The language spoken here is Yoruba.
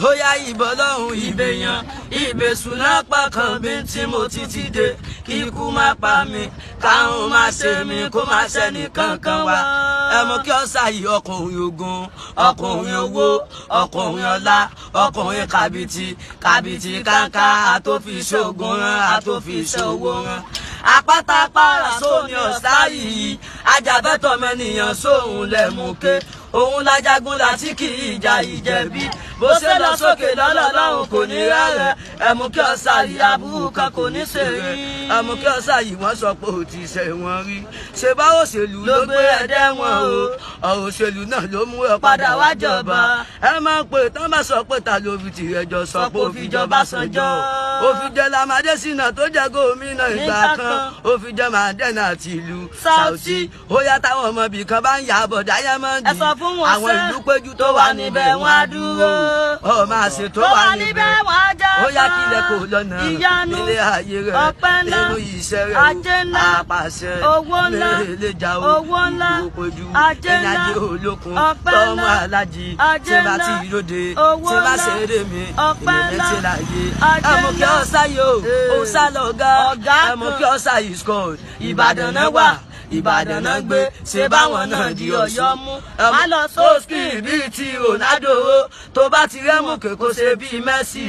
Oya ìbọn lọ́hùn ìbèyàn ìbèsùn lápá kan bí tí mo ti dé kíkú má pa mi káwọn má ṣe mi kó má ṣe nìkankan wá. Ẹ mọ̀ kí ọ̀sà yìí ọkùnrin ogun ọkùnrin owó ọkùnrin ọlá ọkùnrin kàbìtì kàǹkà àtòfi ṣoògùn rán àtòfi ṣòwò rán. Àpáta pààrà sóni ọ̀sà yìí ajàbẹ́tọ̀ mẹ́nìyàn sóhun lẹ́mùké òun lájagun láti kì í jà ìjẹ̀bi bó ṣe lọ sókè lọ́lọ́lọ́hùn kò ní rẹ́rẹ́ ẹ̀mú kí ọ̀sà yìí aburú kan kò ní ṣe rí ẹ̀mú kí ọ̀sà yìí wọ́n sọ pé ó ti ṣe wọ́n rí ṣe bá òṣèlú ló gbé ẹ̀dẹ́ wọn o ọ̀rọ̀ òṣèlú náà ló mú ẹ padà wá jọba ẹ máa ń pè tán bá sọ pé ta ló fi tirẹ̀ jọ sọ pé ó fi jọba Ọbásanjọ́ ó fi jẹ Lámàdé Ṣínà tó jẹ gómìnà ìgbà kan ó fi jẹ Mandela àti ìlú Saudi ó yá táwọn ọmọ ibì kan bá ń yà bọ̀ Diamond àwọn ìlú péjú tó wà níbẹ̀ wọ́n á dúró ọ máa ṣe tó wà níbẹ̀ wọ́n á já ó yá kílẹ̀ kò lọ́nà nílé ayé rẹ̀ nínú iṣẹ́ rẹ̀ àpàṣẹ lẹ́lẹ́jà owó péjú ẹ̀yìn ajé olókun tọ́mọ alájí tí bá ti lóde tí bá ṣe eré mi ìrẹ̀lẹ̀ tí láyé ẹ̀mú kí ọ̀sà yìí ó sá lọ́gá ẹ̀mú kí ọ̀sà yìí score Ìbàdàn náà wà Ìbàdàn náà gbé ṣe báwọn náà di Ọ̀yọ́ mú má lọ sóòskì bíi ti Ronaldo tó bá ti rẹ́mù kéko ṣe bíi Messi.